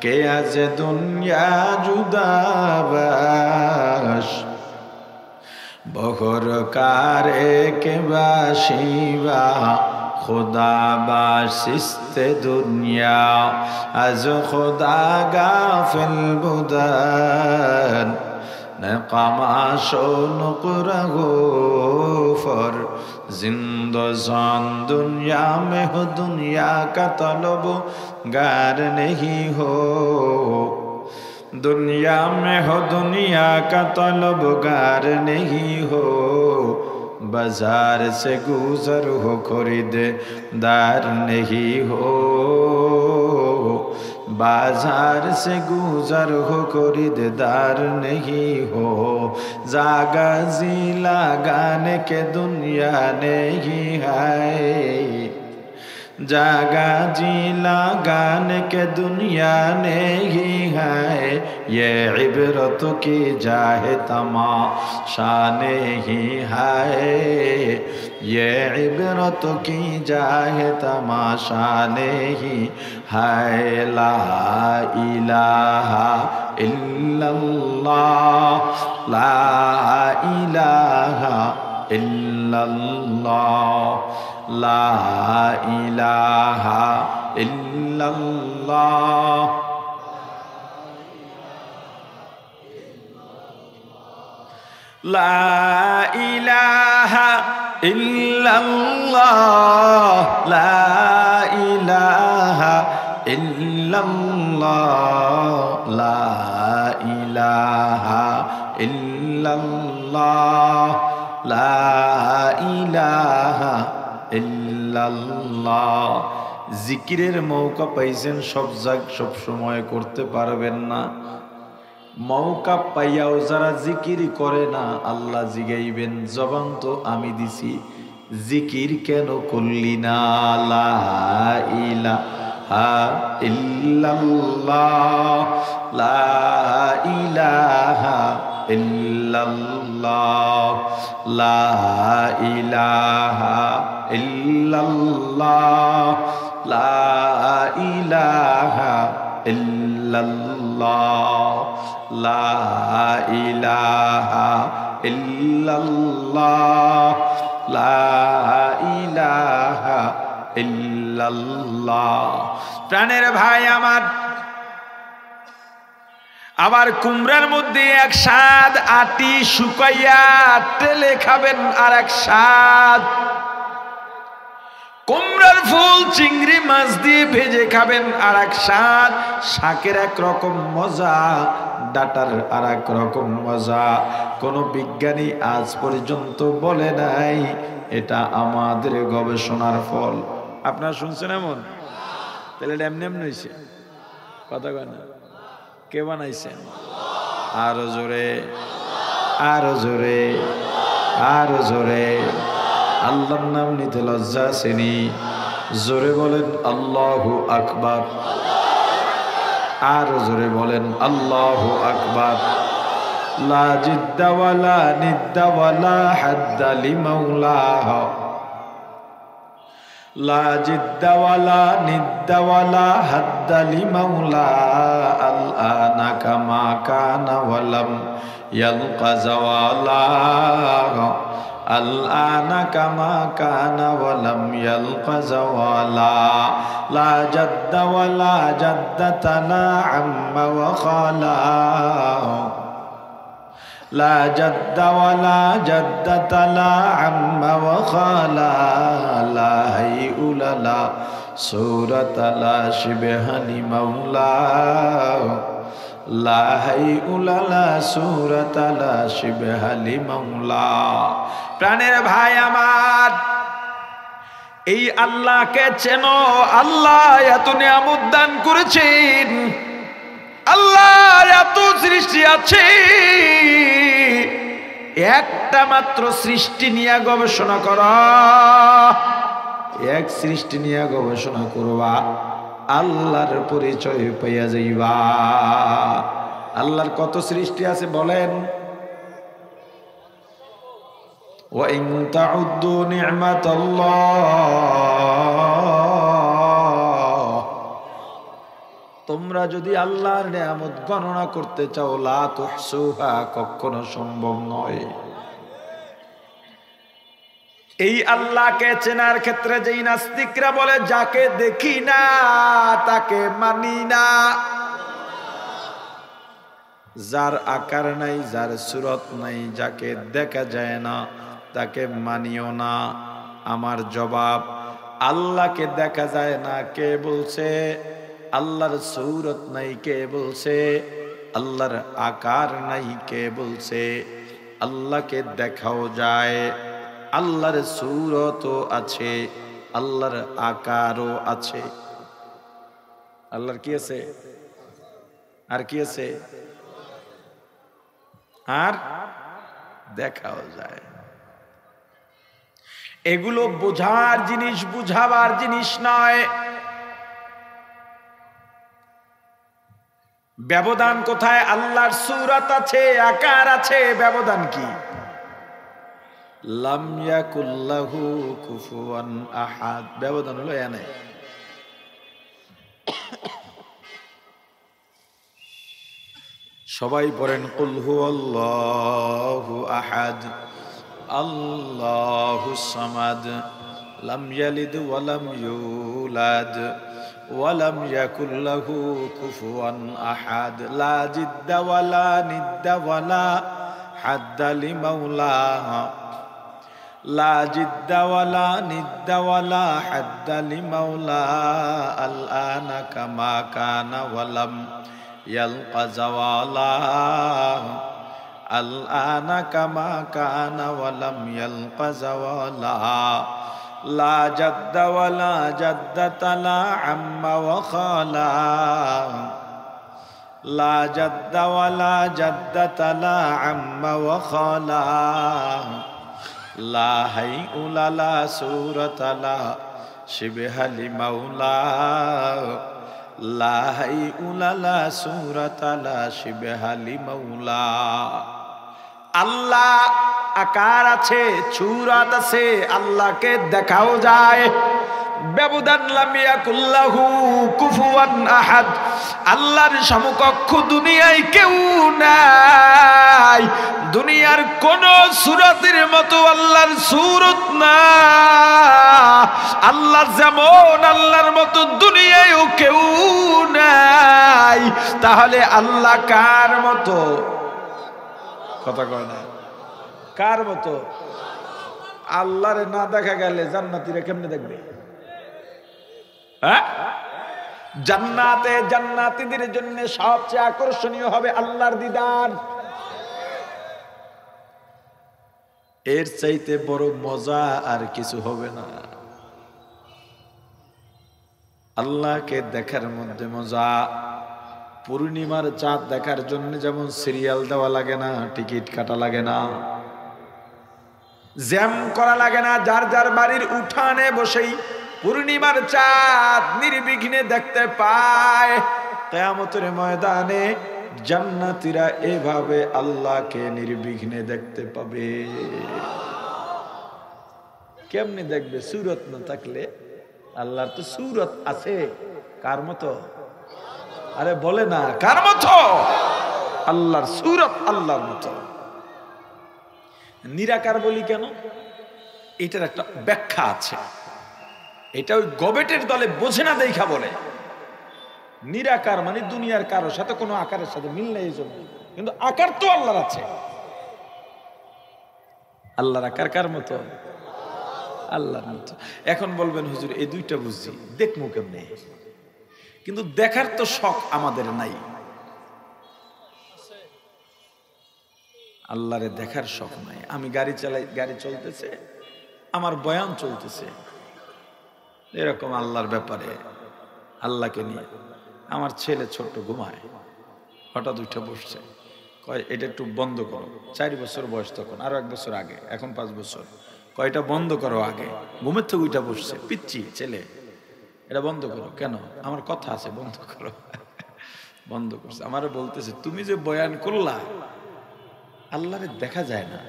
কে আজ দুনিয়া জুদাবাস বহর কারে কে বাসিবা खुदा बाशिस्ते दुनिया अज खुदा गाफिल बुदन नकामाशो नुकरगो फर जिंदजान दुनिया में हो दुनिया का तलब गार नहीं हो दुनिया में हो दुनिया का तलब गार नहीं हो बाजार से गुजर हो खरीदार नहीं हो बाजार से गुजर हो खरीदार नहीं हो जागा जी लगाने के दुनिया नहीं है जागा जी लगाने के दुनिया नहीं है ये इबरत की जाहे तमाशा नहीं है ये इबरत की जाहे तमाशा नहीं है ला इलाहा इल्लल्लाह ला इलाहा इल्लल्लाह ला इलाहा इल्लल्लाह ला इलाहा इल्लल्लाह ला इलाहा इल्लल्लाह ला इलाहा इल्लल्लाह ला इलाहा ইল্লাল্লাহ জিকিরের মৌকা পাইছেন সব সময় করতে পারবেন না মৌকা পাইয়াও যারা জিকির করে না আল্লাহ জিগাইবেন জবান তো আমি দিছি জিকির কেন করলি না লা ইলাহা ইল্লাল্লাহ লা ইলাহা ইল্লাল্লাহ লা ইলাহা ইল্লাল্লাহ লা ইলাহা ইল্লাল্লাহ লা ইলাহা ইল্লাল্লাহ লা ইলাহা ইল্লাল্লাহ প্রাণের ভাই আমার আবার কুমড়ার মধ্যে এক স্বাদ আটি শুকাইয়া তেলে খাবেন আর এক স্বাদ কুমড়ার ফুল চিংড়ি মাছ দিয়ে ভেজে খাবেন আর এক স্বাদ শাকের এক রকম মজা ডাটার আর এক রকম মজা কোন বিজ্ঞানী আজ পর্যন্ত বলে নাই এটা আমাদের গবেষণার ফল আপনারা শুনছেন এমন তাহলে এমনি এমনি হয়েছে কথা কয় না কে বানাইছেন আরো জোরে আরো জোরে আরো জোরে আল্লাহর নাম নিতে লজ্জা আসেনি জোরে বলেন আল্লাহু আকবার আরো জোরে বলেন আল্লাহু আকবার লা জিদ্দা ওয়ালা নিদ্দা ওয়ালা হাদ্দা লিমাওলাহ লা জিদ্দা ওয়ালা নিদ্দা ওয়ালা হাদ্দা লিমাওলা আল আনা কামা কানা ওয়ালাম ইয়ালকা জাওয়ালা আল আনা কামা কানা ওয়ালাম ইয়ালকা জাওয়ালা লা জাদ্দা ওয়ালা জাদ্দাতা লা আম্মা ওয়া খালা লা জাদ্দা ওয়ালা জাদ্দাতা লা আম্মা ওয়া খালা লা হাইউলা লা সূরাতা লা শিবহা লিমাওলা লা হাইউলা লা সূরাতা লা শিবহা লিমাওলা প্রাণের ভাই আমার এই আল্লাহকে চেনো আল্লাহ এত নিয়ামত দান করেছেন আল্লাহ এত সৃষ্টি আছে একটা মাত্র সৃষ্টি নিয়ে গবেষণা করা এক সৃষ্টি নিয়ে গবেষণা করবা আল্লাহর পরিচয় পাইয়া যাইবা আল্লাহর কত সৃষ্টি আছে বলেন ওয়া ইন তাউদ্দু নি'মাতাল্লাহ তোমরা যদি আল্লাহর নিয়ামত গণনা করতে চাও লা তুহসুহা, কখনো সম্ভব নয়। এই আল্লাহকে চেনার ক্ষেত্রে যেই নাস্তিকরা বলে যাকে দেখি না তাকে মানি না, যার আকার নাই, যার সুরত নাই, যাকে দেখা যায় না তাকে মানিও না। আমার জবাব, আল্লাহকে দেখা যায় না কে বলছে? আল্লাহর সুরত নাই কে বলছে? আল্লাহর আকার নাই কে বলছে? আল্লাহকে দেখাও যায়, আল্লাহর সুরতও আছে, আল্লাহর আকারও আছে। আল্লাহর কি আছে? আর কি আছে? আর দেখাও যায়। এগুলো বোঝার জিনিস, বুঝাবার জিনিস নয়। ব্যবধান কোথায়? আল্লাহর সূরত আছে, আকার আছে, ব্যবধান কি? লাম ইয়াকুল্লাহু কুফুয়ান আহাদ, ব্যবধান হলো এনে। সবাই পড়েন কুল হুয়াল্লাহু আহাদ আল্লাহুস সামাদ লাম ইয়ালিদ ওয়া লাম ইউলাদ ওয়া লাম ইয়াকুল লাহু কুফুয়ান আহাদ। লা জিদ্দা ওয়া লা নিদ্দা ওয়া লা হাদ্দা লিমাওলা, লা জিদ্দা ওয়া লা নিদ্দা ওয়া লা হাদ্দা লিমাওলা। আল আনা কামা কানা ওয়া লাম ইয়ালকা জাওয়ালা, আল আনা কামা কানা ওয়া লাম ইয়ালকা জাওয়ালা। লা জাদ্দা ওয়া লা জাদ্দাতা লা আম্মা ওয়া খালা, লা জাদ্দা ওয়া লা জাদ্দাতা লা আম্মা ওয়া খালা। লা হাইউলা লা সূরাতা লা শিবহা লিমাওলা, লা হাইউলা লা সূরাতা লা শিবহা লিমাওলা। আল্লাহ আকার আছে, সূরত আছে, আল্লাহকে দেখাও যায়। ব্যবধান লাম ইয়াকুল্লাহু কুফুয়ান আহাদ, আল্লাহর সমকক্ষ দুনিয়ায় কেউ নাই। দুনিয়ার কোন সূরতের মতো আল্লাহর সূরত না। আল্লাহ যেমন, আল্লাহর মতো দুনিয়ায়ও কেউ নাই। তাহলে আল্লাহ কার মতো? কথা কয় না, কার মতো? আল্লাহরে না দেখা গেলে জান্নাতীরা কেমনে দেখবে? জান্নাতে জান্নাতীদের জন্য সবচেয়ে আকর্ষণীয় হবে আল্লাহর দিদার। এর চাইতে বড় মজা আর কিছু হবে না। আল্লাহকে দেখার মধ্যে মজা। পূর্ণিমার চাঁদ দেখার জন্য যেমন সিরিয়াল দেওয়া লাগে না, টিকিট কাটা লাগে না, জ্যাম করা লাগে না, যার যার বাড়ির উঠানে বসেই পূর্ণিমার চাঁদ নির্বিঘ্নে দেখতে পায়। কিয়ামতের ময়দানে জান্নাতীরা এভাবে আল্লাহকে নির্বিঘ্নে দেখতে পাবে। কেমনে দেখবে? সূরত না থাকলে। আল্লাহর তো সূরত আছে, কার মতো? আরে বলে না, কার মতো? আল্লাহর সূরত আল্লাহর মতো। নিরাকার বলি কেন? এটার একটা ব্যাখ্যা আছে। এটা ওই গবেটের দলে বোঝে না দেখা বলে। নিরাকার মানে দুনিয়ার কারোর সাথে কোনো আকারের সাথে মিল নেই, এই জন্য। কিন্তু আকার তো আল্লাহর আছে। আল্লাহর আকার কার মতো? আল্লাহর মতো। এখন বলবেন হুজুর এই দুইটা বুঝছি, দেখবো কেমনে? কিন্তু দেখার তো শখ আমাদের নাই। আল্লাহরে দেখার শখ নাই। আমি গাড়ি চালাই, গাড়ি চলতেছে, আমার বয়ান চলতেছে, এরকম আল্লাহর ব্যাপারে, আল্লাহকে নিয়ে। আমার ছেলে ছোট্ট ঘুমায়, হঠাৎ উঠে বসছে, কয় এটা একটু বন্ধ করো। 4 বছর বয়স তখন, আরো 1 বছর আগে, এখন 5 বছর। কয়টা বন্ধ করো আগে। ঘুমের থেকে উঠে বসছে, পিচ্ছি ছেলে, এটা বন্ধ করো। কেন? আমার কথা আছে, বন্ধ করো। বন্ধ করছে। আমার বলতেছে তুমি যে বয়ান করলা, আল্লাহরে দেখা যায় না।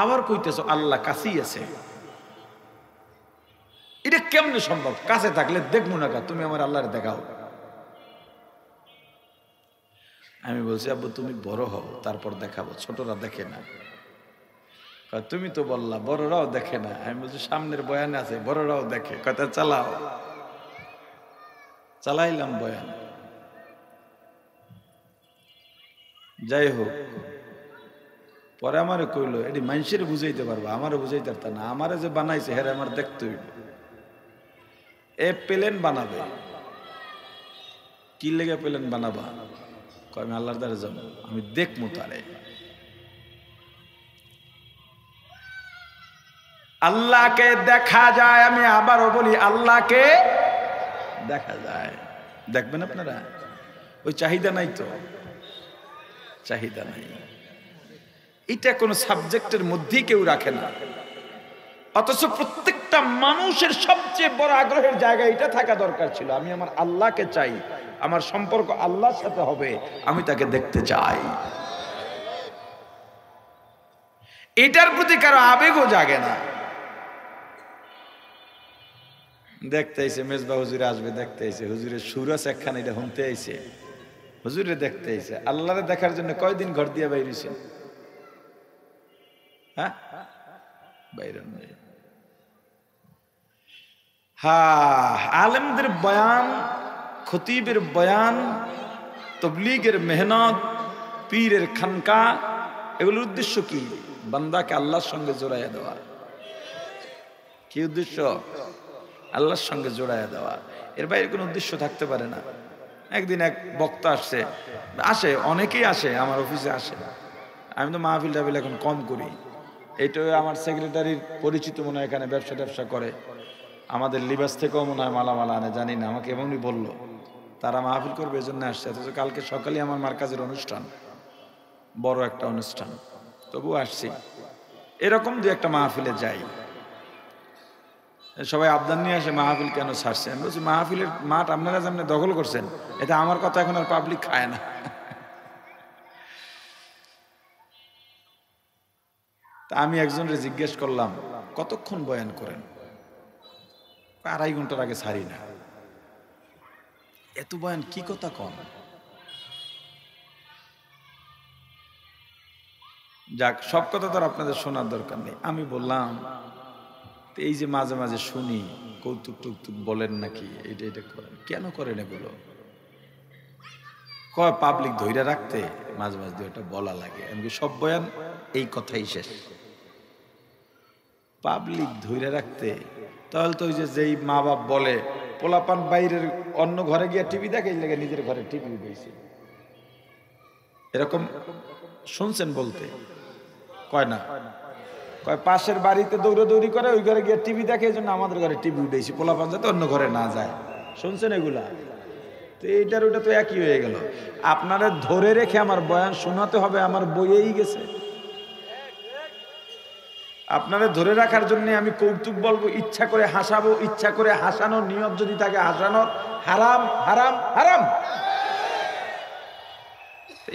আবার কইতেছ আল্লাহ কাছেই আছে। এটা কেমনে সম্ভব? কাছে থাকলে দেখবো না, তুমি আমার আল্লাহরে দেখাও। আমি বলছি আব্বু তুমি বড় হও তারপর দেখাবো, ছোটরা দেখে না। তুমি তো বললা বড়রাও দেখে না। আমি বলছি সামনের বয়ানে আছে বড়রাও দেখে, কথা চালাও। চালাইলাম বয়ান। যাই হোক, পরে আমারে কইলো এটি মানুষের বুঝাইতে পারবো, আমারও বুঝাইতে পারত না। আমারে যে বানাইছে হেরে আমার দেখতে হইল। এ প্লেন বানাবে, কি লেগে প্লেন বানাবা? আমি আল্লাহর দ্বারা যাবো, আমি দেখবো তারে। আল্লাহকে দেখা যায়, আমি আবারও বলি আল্লাহকে দেখা যায়। দেখবেন আপনারা? ওই চাহিদা নাই তো, চাহিদা নাই। এটা কোন সাবজেক্টের মধ্যেই কেউ রাখে না, অথচ প্রত্যেকটা মানুষের সবচেয়ে বড় আগ্রহের জায়গা এটা থাকা দরকার ছিল। আমি আমার আল্লাহকে চাই, আমার সম্পর্ক আল্লাহর সাথে হবে, আমি তাকে দেখতে চাই। এটার প্রতি কারো আবেগও জাগে না। দেখতে আইছে মেজবা হুজুরে আসবে, দেখতে আইছে হুজুরের সুর আছে একখানে, এটা শুনতে আইছে, হুজুরে দেখতে আইছে। আল্লাহরে দেখার জন্য কয়দিন ঘর দিয়ে বাইরেছেন? হ্যাঁ, বাইরে নেই। আলেমদের বয়ান, খতিবের বয়ান, তবলিগের মেহনত, পীরের খানকা, এগুলোর উদ্দেশ্য কি? বান্দাকে আল্লাহর সঙ্গে জোড়াইয়া দেওয়া। কি উদ্দেশ্য? আল্লাহর সঙ্গে জোড়াইয়া দেওয়া। এর বাইরে কোনো উদ্দেশ্য থাকতে পারে না। একদিন এক বক্তা আসে, অনেকেই আসে, আমার অফিসে আসে। আমি তো মাহফিল টাহফিল এখন কম করি। এইটাও আমার সেক্রেটারির পরিচিত মনে হয়, এখানে ব্যবসা করে, আমাদের লিবাস থেকেও মনে হয় মালামালা আনে, জানি না, আমাকে এমনই বললো। তারা মাহফিল করবে এই জন্য আসছে। অথচ কালকে সকালে আমার মার্কাজের অনুষ্ঠান, বড় একটা অনুষ্ঠান, তবু আসছি। এরকম দু একটা মাহফিলে যাই, সবাই আবদান নিয়ে আসে মাহফিল কেন ছাড়ছে। আমি বলছি মাহফিলের মাঠ আপনারা যেমন দখল করছেন, এটা আমার কথা এখন আর পাবলিক খায় না। তা আমি একজনকে জিজ্ঞেস করলাম কতক্ষণ বয়ান করেন? 2.5 ঘন্টার আগে ছাড়ি না। এত বয়ান কি কথা কম? যাক, সব কথা তো আপনাদের শোনার দরকার নেই। আমি বললাম এই যে মাঝে মাঝে শুনি কৌতুক টুকতুক বলেন নাকি, এটা করেন, কেন করেন এগুলো? কয় পাবলিক ধৈর্য রাখতে মাঝে মাঝে এটা বলা লাগে। আমি সব বয়ান এই কথাই শেষ। পাবলিক ধৈর্য রাখতে, তাহলে তো ওই যেই মা বাপ বলে পোলাপান বাইরের অন্য ঘরে গিয়ে টিভি দেখে, এই লেগে নিজের ঘরে টিভি উঠেছে, এরকম শুনছেন বলতে? কয় না, কয় পাশের বাড়িতে দৌড়াদৌড়ি করে, ওই ঘরে গিয়ে টিভি দেখে, এই জন্য আমাদের ঘরে টিভি উঠেছি, পোলাপান যাতে অন্য ঘরে না যায়। শুনছেন এগুলা? তো এইটার ওটা তো একই হয়ে গেল। আপনারা ধরে রেখে আমার বয়ান শোনাতে হবে, আমার বইয়েই গেছে। আপনারা ধরে রাখার জন্য আমি কৌতুক বলবো, ইচ্ছা করে হাসাবো, ইচ্ছা করে হাসানোর নিয়ত যদি থাকে হাসানোর, হারাম হারাম হারাম।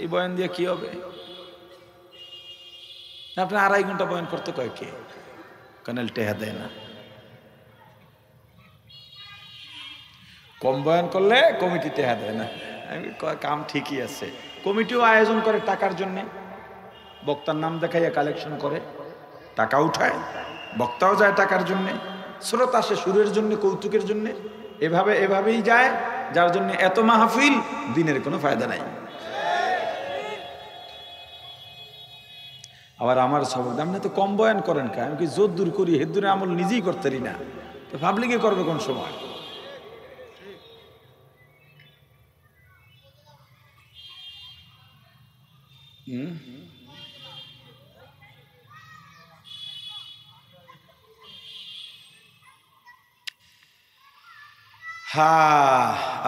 এই বয়ান দিয়ে কি হবে? আপনি 2.5 ঘন্টা বয়ান করতে কয় কে? কানেল টেহা দেয় না। কম বয়ান করলে কমিটি টেহা দেয় না। আমি কাম ঠিকই আছে। কমিটিও আয়োজন করে টাকার জন্য, বক্তার নাম দেখাইয়া কালেকশন করে, টাকা উঠায়, বক্তাও যায় টাকার জন্য, স্রোত আসে সুরের জন্য, কৌতুকের জন্য, এভাবেই যায়। যার জন্য এত মাহফিল, দিনের কোনো ফায়দা নাই। আবার আমার সবক আপনি তো কম বয়ান করেন কা? আমি কি জোর দূর করি, হেদুরে আমল নিজেই করতে পারি না, তো পাবলিকে করবে কোন সময়?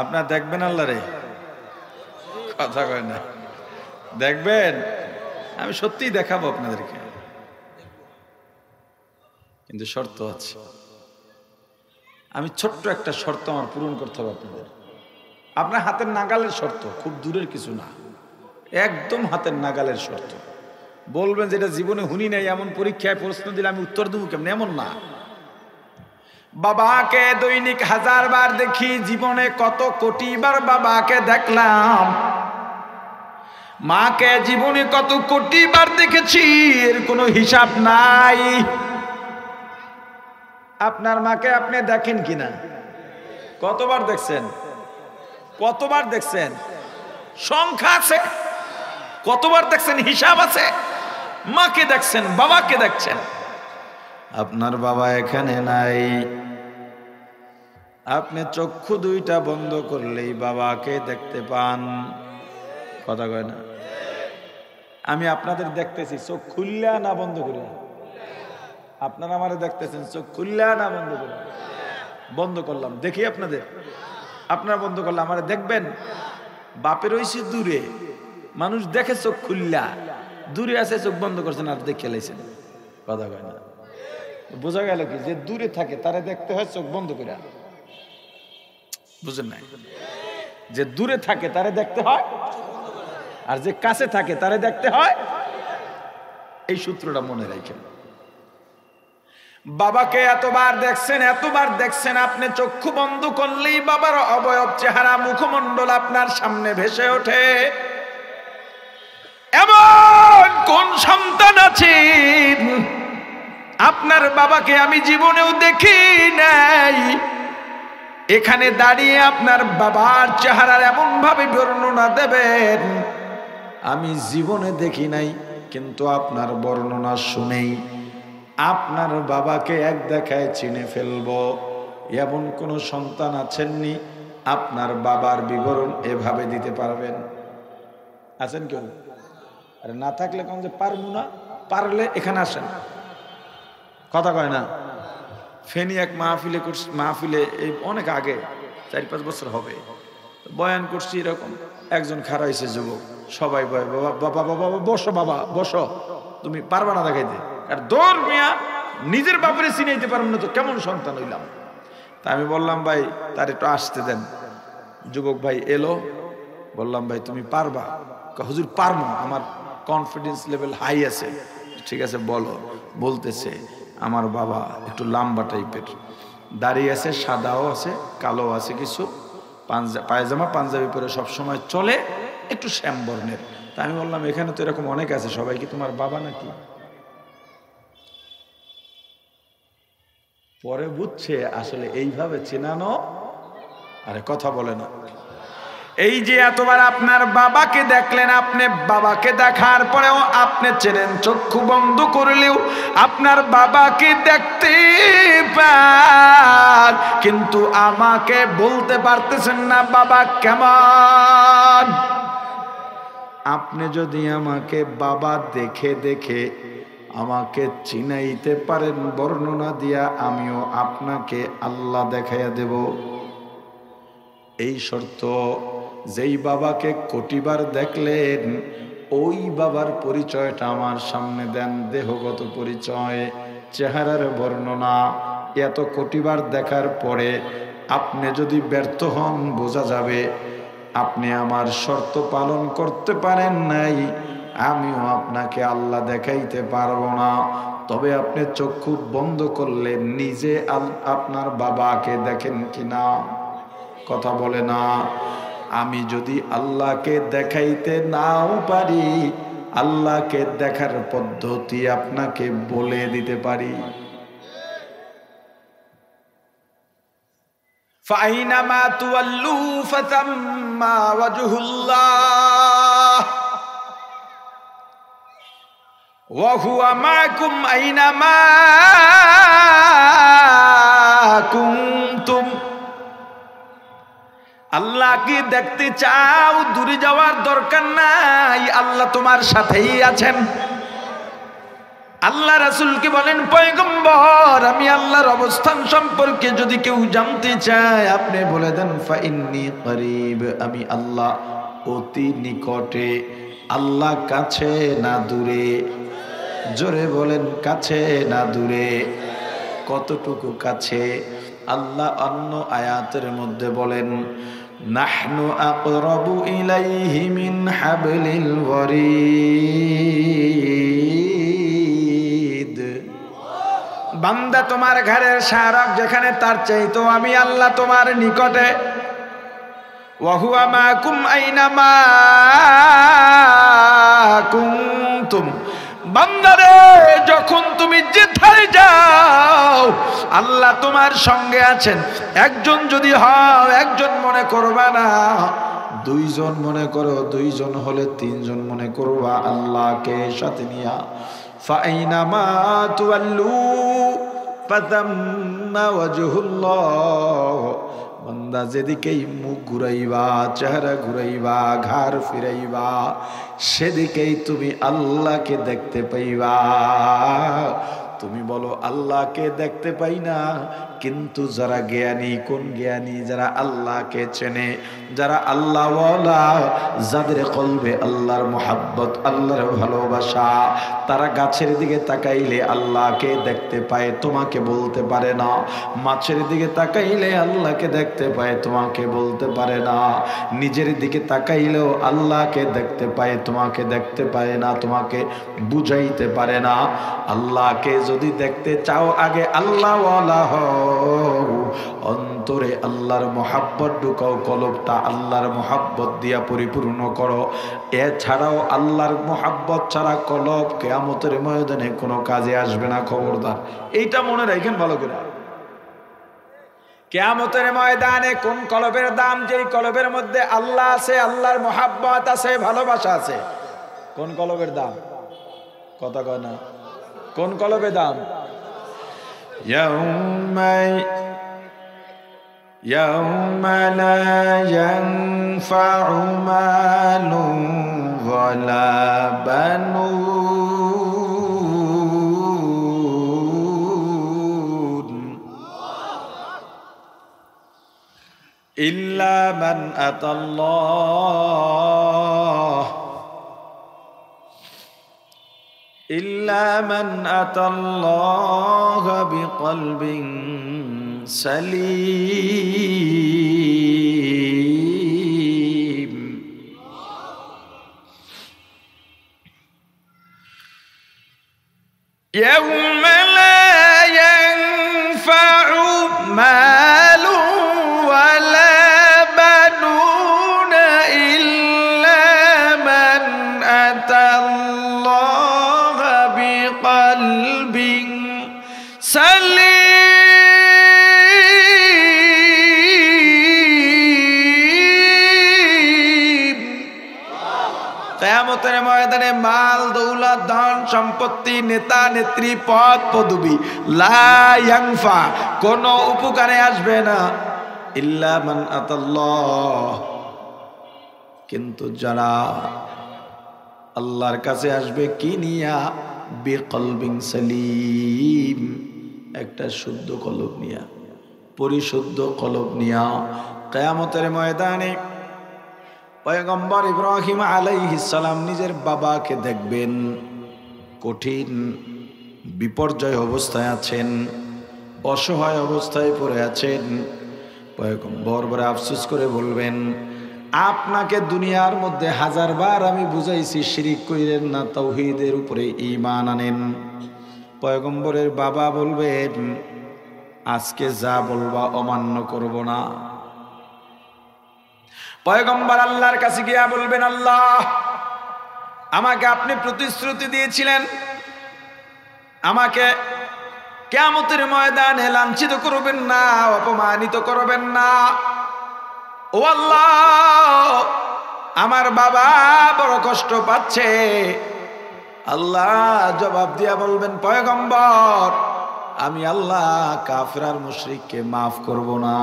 আপনার দেখবেন আল্লাহ রে, কথা কয় না, দেখবেন। আমি সত্যিই দেখাবো আপনাদেরকে, কিন্তু শর্ত আছে। আমি ছোট্ট একটা শর্ত আমার পূরণ করতে হবে আপনাদের। আপনার হাতের নাগালের শর্ত, খুব দূরের কিছু না, একদম হাতের নাগালের শর্ত। বলবেন যেটা জীবনে শুনি নাই, এমন পরীক্ষায় প্রশ্ন দিলে আমি উত্তর দেবো কেমন, এমন না। বাবাকে দৈনিক 1000 বার দেখি, জীবনে কত কোটি বার বাবাকে দেখলাম। মাকে জীবনে কত কোটি বার দেখেছি, এর কোনো হিসাব নাই। আপনার মাকে আপনি দেখেন কিনা? কতবার দেখছেন? কতবার দেখছেন? সংখ্যা আছে? কতবার দেখছেন? হিসাব আছে? মাকে দেখছেন, বাবাকে দেখছেন। আপনার বাবা এখানে নাই। আপনি চক্ষু দুইটা বন্ধ করলেই বাবাকে দেখতে পান। কথা কয় না? আমি আপনাদের দেখতেছি, চোখ খুললা না বন্ধ করে? আপনারা আমারে দেখতেছেন, চোখ খুললা না বন্ধ করে? বন্ধ করলাম, দেখি আপনাদের। আপনারা বন্ধ করলে আমারে দেখবেন? বাপের হইছে দূরে, মানুষ দেখে চোখ খুললা, দূরে আছে চোখ বন্ধ করছেন আর দেখে লাইছেন। কথা কয় না? বোঝা গেল কি, যে দূরে থাকে তারে দেখতে হয় চোখ বন্ধ করে। বুঝেন নাই? যে দূরে থাকে তারে দেখতে হয়, আর যে কাছে থাকে তারে দেখতে হয়। এই সূত্রটা মনে রাখেন। বাবাকে এতবার দেখছেন, এতবার দেখছেন, আপনি চক্ষু বন্ধ করলেই বাবার অবয়ব, চেহারা, মুখমণ্ডল আপনার সামনে ভেসে ওঠে। এমন কোন সন্তান আছে আপনার বাবাকে আমি জীবনেও দেখি নাই? এখানে দাঁড়িয়ে আপনার বাবার চেহারার এমন ভাবে বর্ণনা দেবেন, আমি জীবনে দেখি নাই, কিন্তু আপনার বর্ণনা শুনেই আপনার বাবাকে এক দেখায় চিনে ফেলবো। এমন কোন সন্তান আছেননি আপনার বাবার বিবরণ এভাবে দিতে পারবেন? আছেন কেউ? আরে না থাকলে কোন যে পারবো না, পারলে এখানে আসেন। কথা কয় না? ফেনী এক মাহফিলে এই অনেক আগে, 4-5 বছর হবে, বয়ান করছি। এরকম একজন খাড়া হয়েছে যুবক, সবাই বয়, বাবা বাবা বাবা বসো, বাবা বসো, তুমি পারবা না দেখাইতে। আর দৌড় মিয়া, নিজের বাপরে চিনাইতে পারবেন না তো কেমন সন্তান হইলাম। তা আমি বললাম, ভাই তার একটু আসতে দেন। যুবক ভাই এলো, বললাম, ভাই তুমি পারবা? হুজুর পারবো, আমার কনফিডেন্স লেভেল হাই আছে। ঠিক আছে বলো। বলতেছে, আমার বাবা একটু লম্বা টাইপের, দাড়ি আছে, সাদাও আছে, কালো আছে কিছু, পায়জামা পাঞ্জাবি পরে সবসময় চলে, একটু শ্যাম বর্ণের। তা আমি বললাম, এখানে তো এরকম অনেক আছে, সবাই কি তোমার বাবা নাকি? পরে বুঝছে আসলে এইভাবে চেনানো। আরে কথা বলে না। এই যে এতবার আপনার বাবাকে দেখলেন, আপনি বাবাকে দেখার পরেও আপনি চেনেন, চক্ষু বন্ধ করলেও আপনার বাবাকে দেখতে পান, কিন্তু আমাকে বলতে পারতেছেন না বাবা কেমন। আপনি যদি আমাকে বাবা দেখে দেখে আমাকে চিনাইতে পারেন বর্ণনা দিয়া, আমিও আপনাকে আল্লাহ দেখাইয়া দেব। এই শর্ত, যেই বাবাকে কোটিবার দেখলেন ওই বাবার পরিচয়টা আমার সামনে দেন, দেহগত পরিচয়, চেহারার বর্ণনা। এত কোটিবার দেখার পরে আপনি যদি ব্যর্থ হন, বোঝা যাবে আপনি আমার শর্ত পালন করতে পারেন নাই, আমিও আপনাকে আল্লাহ দেখাইতে পারবো না। তবে আপনি চক্ষু বন্ধ করলে নিজে আপনার বাবাকে দেখেন কিনা? কথা বলে না। আমি যদি আল্লাহকে দেখাইতে নাও পারি, আল্লাহকে দেখার পদ্ধতি আপনাকে বলে দিতে পারি। ফাইনামা তুওয়াল্লু ফাতাম্মা ওয়াজহুল্লাহ ওয়া হুয়া মাআকুম আইনামা কুনতুম। আল্লাহকে দেখতে চাও, দূরে যাওয়ার দরকার নাই, আল্লাহ তোমার সাথেই আছেন। আল্লাহ রাসূলকে বলেন, পয়গম্বর আমি আল্লাহর অবস্থান সম্পর্কে যদি কেউ জানতে চায়, আপনি বলে দেন ফা ইন্নী করিব, আমি আল্লাহ অতি নিকটে। আল্লাহ কাছে না দূরে? জোরে বলেন, কাছে না দূরে? কতটুকু কাছে? আল্লাহ অন্য আয়াতের মধ্যে বলেন, নাহনু আকরাবু ইলাইহি মিন হাবলিল ওয়ারিদ। বান্দা তোমার ঘরের শাহরাগ যেখানে, তার চাইতো আমি আল্লাহ তোমার নিকটে। ওয়া হুয়া মাকুম আইনামা কুনতুম, বান্দারে যখন তুমি যেথায় যাও আল্লাহ তোমার সঙ্গে আছেন। একজন যদি হও, একজন মনে করবা না, দুইজন মনে করো, দুইজন হলে তিনজন মনে করবা আল্লাহকে সাথে নিয়া। ফাইনামা তুওয়াল্লু ফাতাম্মা ওয়াজহুল্লাহ, বান্দা যেদিকেই মুখ ঘুরাইবা, চেহারা ঘুরাইবা, ঘাড় ফিরাইবা, সেদিকেই তুমি আল্লাহকে দেখতে পাইবা। তুমি বলো আল্লাহকে দেখতে পাই না, কিন্তু যারা জ্ঞানী, কোন জ্ঞানী? যারা আল্লাহকে চেনে, যারা আল্লাহওয়ালা, যাদের কলবে আল্লাহর মোহাব্বত, আল্লাহর ভালোবাসা, তারা গাছের দিকে তাকাইলে আল্লাহকে দেখতে পায়, তোমাকে বলতে পারে না। মাছের দিকে তাকাইলে আল্লাহকে দেখতে পায়, তোমাকে বলতে পারে না। নিজের দিকে তাকাইলেও আল্লাহকে দেখতে পায়, তোমাকে দেখতে পারে না, তোমাকে বুঝাইতে পারে না। আল্লাহকে যদি দেখতে চাও, আগে আল্লাহওয়ালা হও, অন্তরে আল্লাহর মোহাব্বত ঢুকাও, কলবটা আল্লাহর মোহাব্বত দিয়া পরিপূর্ণ করো। এছাড়াও আল্লাহর মোহাব্বত ছাড়া কলব কিয়ামতের ময়দানে কোনো কাজে আসবে না, খবরদার। এইটা মনে রাখেন ভালো করে। কিয়ামতের ময়দানে কোন কলবের দাম? যেই কলবের মধ্যে আল্লাহ আছে, আল্লাহর মোহাব্বত আছে, ভালোবাসা আছে। কোন কলবের দাম? কথা কয় না। কোন কলবে দাম? ইয়াউমা লা ইয়ানফাউ মালুন ওয়ালা বানুন ইল্লা মান আতাল্লাহ إلا من أتى الله بقلب سليم يوم لا ينفع مال ولا بنون إلا من أتى الله بقلب سليم। কিয়ামতের ময়দানে মাল, দৌলত, ধন সম্পত্তি, নেতা নেত্রী, পদ পদবী লা ইয়ানফা, কোনো উপকারে আসবে না। ইল্লা মান আতাল্লাহ, কিন্তু যারা আল্লাহর কাছে আসবে কি নিয়া? বিকলবিন সালিম, একটা শুদ্ধ কলব নিয়া, পরিশুদ্ধ কলব নিয়া। কিয়ামতের ময়দানে পয়গম্বর ইব্রাহিম আলাইহিস সালাম নিজের বাবাকে দেখবেন, কঠিন বিপর্যয় অবস্থায় আছেন, অসহায় অবস্থায় পড়ে আছেন। পয়গম্বর বড় আফসোস করে বলবেন, আপনাকে দুনিয়ার মধ্যে 1000 বার আমি বুঝাইছি শিরিক কইরেন না, তাওহীদের উপরে ঈমান আনেন। পয়গম্বরের বাবা বলবেন, আজকে যা বলবা অমান্য করব না। পয়গম্বর আল্লাহর কাছে গিয়া বলবেন, আল্লাহ, আমাকে আপনি প্রতিশ্রুতি দিয়েছিলেন আমাকে কিয়ামতের ময়দানে লাঞ্ছিত করবেন না, অপমানিত করবেন না। ও আল্লাহ, আমার বাবা বড় কষ্ট পাচ্ছে। আল্লাহ জবাব দিয়া বলবেন, পয়গম্বর, আমি আল্লাহ কাফের আর মুশরিককে মাফ করব না।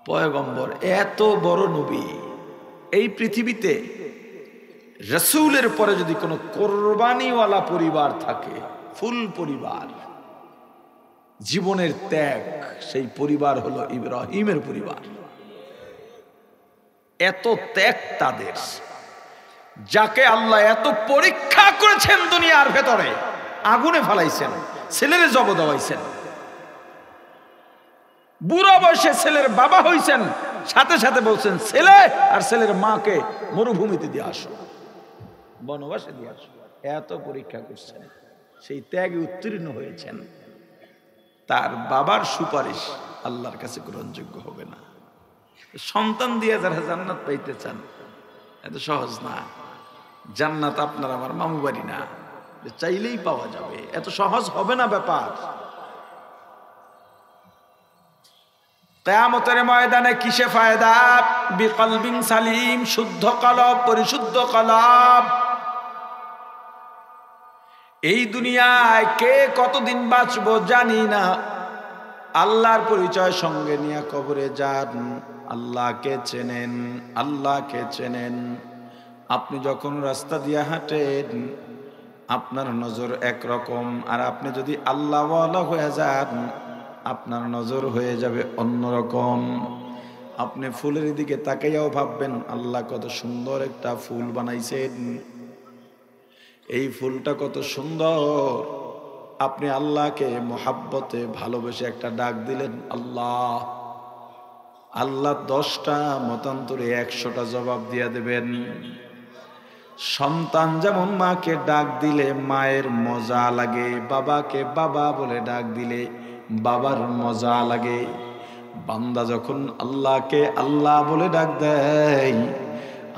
পয়গম্বর এত বড় নবী, এই পৃথিবীতে রাসূলের পরে যদি কোনো কোরবানিওয়ালা পরিবার থাকে, ফুল পরিবার, জীবনের ত্যাগ, সেই পরিবার হলো ইব্রাহিমের পরিবার। এত ত্যাগ তাদের, যাকে আল্লাহ এত পরীক্ষা করেছেন দুনিয়ার ভেতরে, আগুনে ফেলাইছেন, ছেলের জব দেওয়াইছেন, বুড়া বয়সে ছেলের বাবা হইছেন, সাথে সাথে বলছেন ছেলে আর ছেলের মাকে মরুভূমিতে দিয়ে আসো, বনবাসে দিয়ে আসো। এত পরীক্ষা করছেন। সেই ত্যাগে উত্তীর্ণ হয়েছেন, তার বাবার সুপারিশ আল্লাহর কাছে গ্রহণযোগ্য হবে না। সন্তান দিয়ে যারা জান্নাত পাইতে চান, এত সহজ না। জান্নাত আপনার আমার মামু বাড়ি না, চাইলেই পাওয়া যাবে, এত সহজ হবে না ব্যাপার। কিয়ামতের ময়দানে কিসে ফায়দা? বিকলবিন সালিম, শুদ্ধ কলব, পরিশুদ্ধ কলব। এই দুনিয়ায় কে কতদিন বাঁচবো জানি না, আল্লাহর পরিচয় সঙ্গে নিয়ে কবরে যান। আল্লাহকে চেনেন, আল্লাহকে চেনেন। আপনি যখন রাস্তা দিয়ে হাঁটেন আপনার নজর একরকম, আর আপনি যদি আল্লাহওয়ালা হয়ে যান আপনার নজর হয়ে যাবে অন্যরকম। আপনি ফুলের দিকে তাকাইয়াও ভাববেন আল্লাহ কত সুন্দর একটা ফুল বানাইছেন, এই ফুলটা কত সুন্দর। আপনি আল্লাহকে মোহাব্বতে ভালোবেসে একটা ডাক দিলেন আল্লাহ, আল্লাহ 10টা মতান্তরে 100টা জবাব দিয়া দেবেন। সন্তান যেমন মাকে ডাক দিলে মায়ের মজা লাগে, বাবাকে বাবা বলে ডাক দিলে বাবার মজা লাগে। বান্দা যখন আল্লাহকে আল্লাহ বলে ডাক দেয়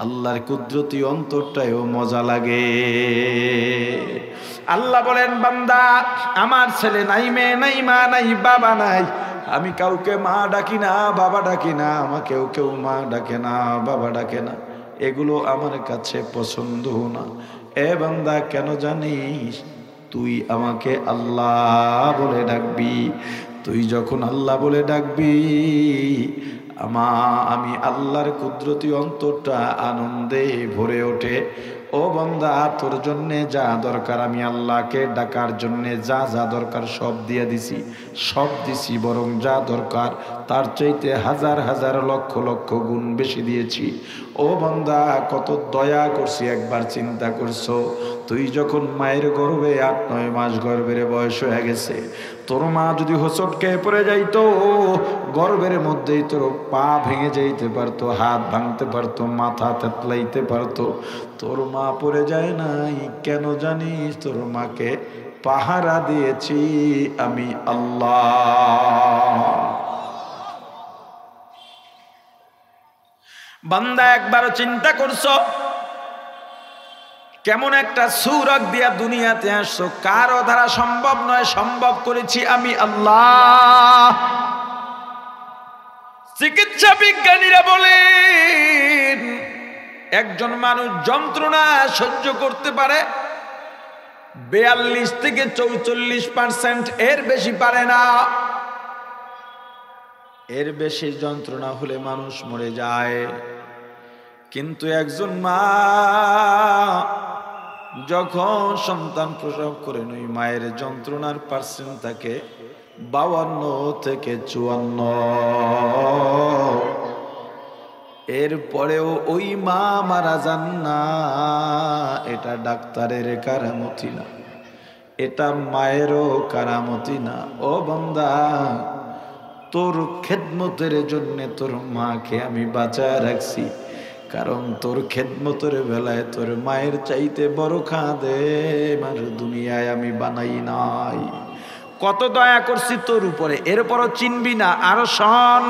আল্লাহর কুদরতি অন্তরটাও মজা লাগে। আল্লাহ বলেন, বান্দা আমার ছেলে নাই, মেয়ে নাই, মা নাই, বাবা নাই, আমি কাউকে মা ডাকি না, বাবা ডাকি না, আমাকেও কেউ মা ডাকে না, বাবা ডাকে না, এগুলো আমার কাছে পছন্দ না। এ বান্দা কেন জানিস? তুই আমাকে আল্লাহ বলে ডাকবি। তুই যখন আল্লাহ বলে ডাকবি আমি আল্লাহর কুদরতি অন্তরটা আনন্দে ভরে ওঠে। ও বান্দা তোর জন্যে যা দরকার, আমি আল্লাহকে ডাকার জন্যে যা যা দরকার সব দিয়ে দিছি, সব দিছি, বরং যা দরকার তার চাইতে হাজার হাজার লক্ষ লক্ষ গুণ বেশি দিয়েছি। ও বান্দা কত দয়া করছি একবার চিন্তা করছো? তুই যখন মায়ের গর্ভে 8-9 মাস গর্ভের বয়স হয়ে গেছে, তোর মা যদি হোঁচটকে পড়ে যাইতো গর্ভের মধ্যেই তোর পা ভেঙে যাইতে পারতো, হাত ভাঙতে পারতো, মাথা তেতলাইতে পারতো, তোর মা পড়ে যায় নাই কেন জানিস? তোর মাকে পাহারা দিয়েছি আমি আল্লাহ। বান্দা একবারও চিন্তা করছো কেমন একটা সূরত দিয়া দুনিয়াতে আসছো? কারো দ্বারা সম্ভব নয়, সম্ভব করেছি আমি আল্লাহ। চিকিৎসা বিজ্ঞানীরা বলেন একজন মানুষ যন্ত্রণা সহ্য করতে পারে 42 থেকে 44%, এর বেশি পারে না। এর বেশি যন্ত্রণা হলে মানুষ মরে যায়। কিন্তু একজন মা যখন সন্তান প্রসব করেন ওই মায়ের যন্ত্রণার পার্সেন্ট থাকে 52 থেকে 54। এরপরেও ওই মা মারা যান না। এটা ডাক্তারের কারামতি না, এটা মায়েরও কারামতি না। ও বান্দা তোর খেদমতের জন্য তোর মাকে আমি বাঁচায় রাখছি, কারণ তোর খেদমতের বেলায় তোর মায়ের চাইতে বড় খাদেম আর দুনিয়ায় আমি বানাই নাই। কত দয়া করছি তোর উপরে, এরপরও চিনবি না। আরো শোন,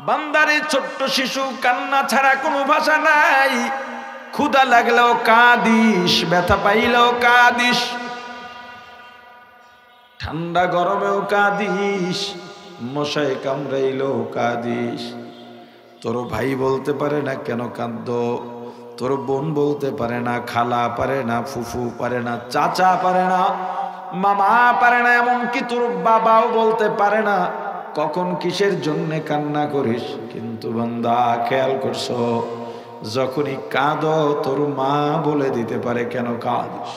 বান্দারে ছোট্ট শিশু, কান্না ছাড়া কোনো ভাষা নাই। ক্ষুধা লাগলেও কাঁদিস, ব্যথা পাইলেও কাঁদিস, ঠান্ডা গরমেও কাঁদিস, মশায় কামড়াইলেও কাঁদিস। তোর ভাই বলতে পারে না কেন কাঁদো, তোর বোন বলতে পারে না, খালা পারে না, ফুফু পারে না, চাচা পারে না, মামা পারে না, এমনকি তোর বাবাও বলতে পারে না কখন কিসের জন্য কান্না করিস। কিন্তু বান্দা খেয়াল করছো, যখনই কাঁদো তোর মা বলে দিতে পারে কেন কাঁদিস।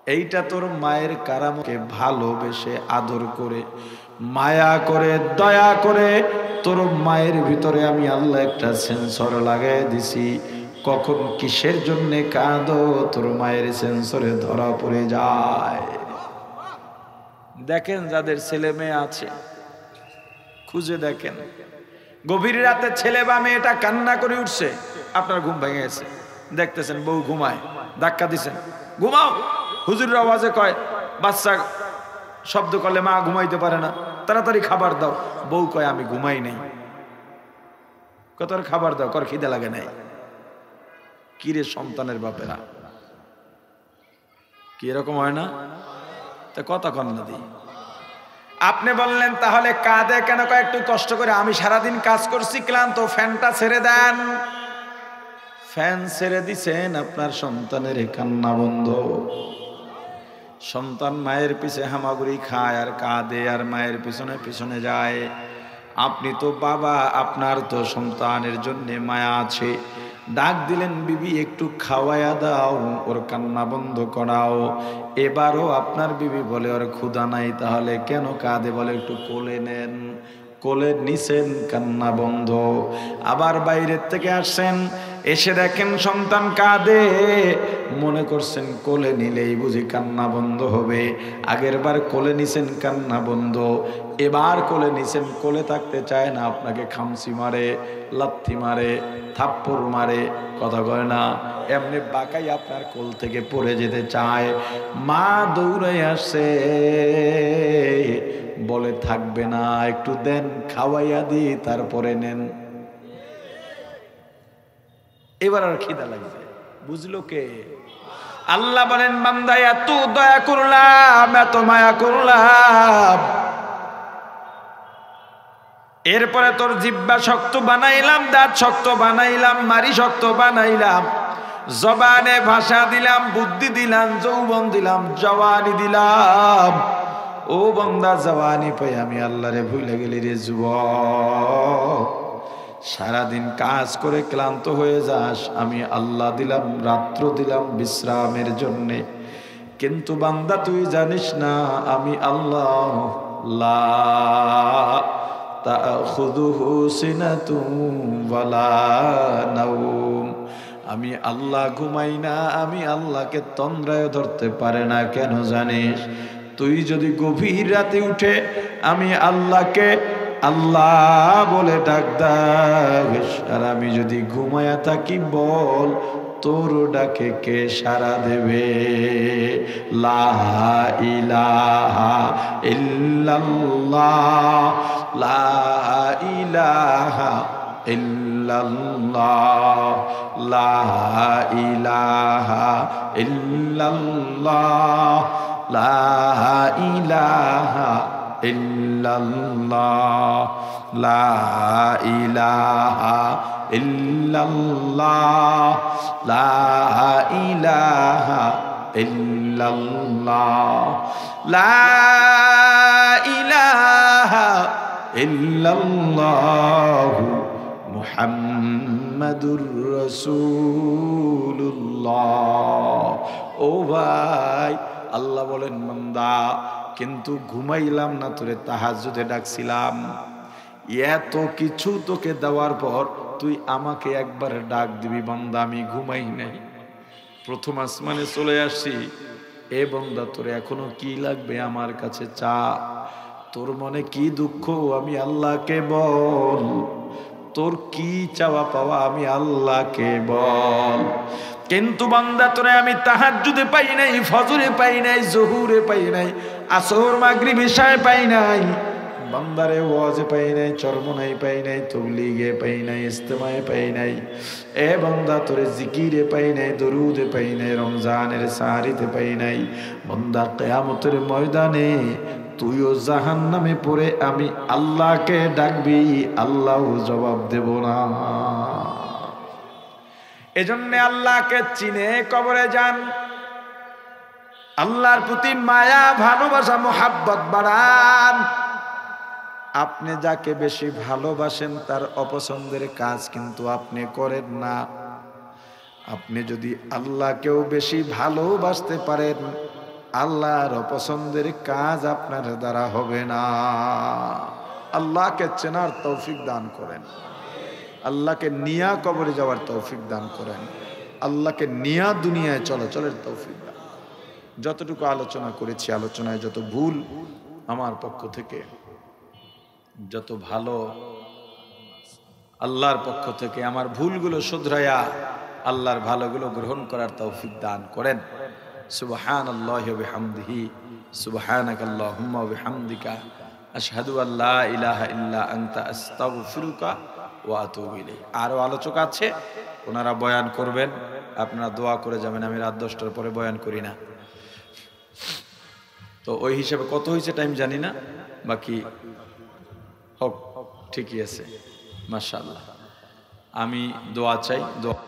এইটা তোর মায়ের কারামকে ভালোবেসে আদর করে মায়া করে দয়া করে তোর মায়ের ভিতরে আমি আল্লাহ একটা সেন্সর লাগাই দিছি। কখন কিসের জন্য কাঁদো তোর মায়ের সেন্সরে ধরা পড়ে যায়। দেখেন যাদের ছেলে মেয়ে আছে খুঁজে দেখেন, গভীর রাতে ছেলে বা মেয়েটা কান্না করে উঠছে, আপনার ঘুম ভেঙে গেছে, দেখতেছেন বউ ঘুমায়, ধাক্কা দিছেন, ঘুমাও, হুজুরের আওয়াজে কয় বাচ্চা শব্দ করলে মা ঘুমাইতে পারে না, তাড়াতাড়ি খাবার দাও। বউ কয় আমি ঘুমাই নাই। কত খাবার দাও, কর খিদে লাগে নাই। কিরে সন্তানের বাপেরা, কি এরকম হয় না? তা কথা কন না দি। আপনি বললেন তাহলে কাঁদে কেন? কয় একটু কষ্ট করে, আমি সারাদিন কাজ করছি ক্লান্ত, ফ্যানটা ছেড়ে দেন। ফ্যান ছেড়ে দিছেন, আপনার সন্তানের কান্না বন্ধ। সন্তান মায়ের পিছে হামাগুড়ি খায় আর কাঁদে আর মায়ের পিছনে পিছনে যায়। আপনি তো বাবা, আপনার তো সন্তানের জন্য মায়া আছে। ডাক দিলেন বিবি একটু খাওয়াইয়া দাও, ওর কান্না বন্ধ করাও। এবারও আপনার বিবি বলে ওর ক্ষুধা নাই, তাহলে কেন কাঁদে? বলে একটু কোলে নেন। কোলে নিছেন, কান্না বন্ধ। আবার বাইরের থেকে আসছেন, এসে দেখেন সন্তান কাঁদে, মনে করছেন কোলে নিলেই বুঝি কান্না বন্ধ হবে। আগের বার কোলে নিছেন, কান্না বন্ধ। এবার কোলে নিছেন, কোলে থাকতে চায় না, আপনাকে খামচি মারে, লাথি মারে, থাপ্পড় মারে, কথা কয় না, এমনি বাঁকাই আপনার কোল থেকে পড়ে যেতে চায়। মা দৌড়ে আসছে, বলে থাকবে না, একটু দেন, খাওয়াইয়া দি, তারপরে নেন। এবার আর খিদা লাগবে, বুঝলো কে? আল্লাহ বলেন বান্দা এত দয়া করলাম, এত মায়া করলাম, এরপরে তোর জিহ্বা শক্ত বানাইলাম, দাঁত শক্ত বানাইলাম, মারি শক্ত বানাইলাম, জবানে ভাষা দিলাম, বুদ্ধি দিলাম, যৌবন দিলাম, জওয়ানি দিলাম। ও বান্দা, জওয়ানি পাই আমি আল্লাহরে ভুলে গেলি রে যুবক। সারাদিন কাজ করে ক্লান্ত হয়ে যাস, আমি আল্লাহ দিলাম রাত্র দিলাম বিশ্রামের জন্যে। কিন্তু বান্দা তুই জানিস না আমি আল্লাহ লা তাখুযুহু সিনাতুম ওয়ালা নাওম, আমি আল্লাহ ঘুমাই না, আমি আল্লাহকে তন্দ্রায় ধরতে পারে না। কেন জানিস? তুই যদি গভীর রাতে উঠে আমি আল্লাহকে আল্লাহ বলে ডাক দাস, আর আমি যদি ঘুমায়া থাকি বল তোর ডাকে কে সাড়া দেবে? লা ইলাহা ইল্লাল্লাহ, লা ইলাহা ইল্লাল্লাহ, লা ইলাহা ইল্লাল্লাহ, লা ইলাহা ইল্লাল্লাহ, লা ইলাহা ইল্লাল্লাহ, লা ইলাহা ইল্লাল্লাহ, লা ইলাহা ইল্লাল্লাহ মুহাম্মাদুর রাসূলুল্লাহ। ও ভাই, আল্লাহ বলেন বান্দা কিন্তু ঘুমাইলাম না, তোরে তাহাজ্জুদে ডাকছিলাম। এত কিছু তোকে দেওয়ার পর তুই আমাকে একবার ডাক দিবি বান্দা আমি ঘুমাই নাই, প্রথম আসমানে চলে আসছি। এ বান্দা তোর এখনো কি লাগবে আমার কাছে চা, তোর মনে কি দুঃখ আমি আল্লাহকে বল, তোর কি চাওয়া পাওয়া আমি আল্লাহকে বল। কিন্তু বান্দা তোরে আমি তাহাজ্জুদে পাই নাই, ফজরে পাই নাই, জোহরে পাই নাই, আসর মাগরিব ইশায় পাই নাই, বান্দারে ওয়াজে পাই নাই, চরমনাই পাই নাই, তাবলীগে পাই নাই, ইজতেমায়ে পাই নাই। এ বান্দা তোরে জিকিরে পাই নাই, দরুদে পাই নাই, রমজানের সাহারিতে পাই নাই। বান্দা কিয়ামতের ময়দানে তুইও জাহান্নামে পড়ে আমি আল্লাহকে ডাকবি, আল্লাহও জবাব দেব না। এজন্য আল্লাহকে চিনে কবরে যান, আল্লাহর প্রতি মায়া ভালোবাসা মোহাব্বত বাড়ান। আপনি যাকে বেশি ভালোবাসেন তার অপছন্দের কাজ কিন্তু আপনি করেন না। আপনি যদি আল্লাহকেও বেশি ভালোবাসতে পারেন, আল্লাহর অপছন্দের কাজ আপনার দ্বারা হবে না। আল্লাহকে চেনার তৌফিক দান করেন, আল্লাহকে নিয়া কবরে যাওয়ার তৌফিক দান করেন, আল্লাহকে নিয়া দুনিয়ায় চলাচলের তৌফিক দান। যতটুকু আলোচনা করেছি, আলোচনায় যত ভুল আমার পক্ষ থেকে, যত ভালো আল্লাহর পক্ষ থেকে, আমার ভুলগুলো শুধরাইয়া আল্লাহর ভালোগুলো গ্রহণ করার তৌফিক দান করেন। সুবহানাল্লাহি ওয়া বিহামদিহি সুবহানাকাল্লাহুম্মা ওয়া বিহামদিকা আশহাদু আল্লা ইলাহা ইল্লা আনতা আস্তাগফিরুকা ওয়া আতুবু ইলাইক। আরো আলোচক আছে, ওনারা বয়ান করবেন, আপনারা দোয়া করে যাবেন। আমি রাত 10টার পরে বয়ান করি না, তো ওই হিসাবে কত হয়েছে টাইম জানি না, বাকি হোক, ঠিকই আছে, মাশাআল্লাহ। আমি দোয়া চাই, দোয়া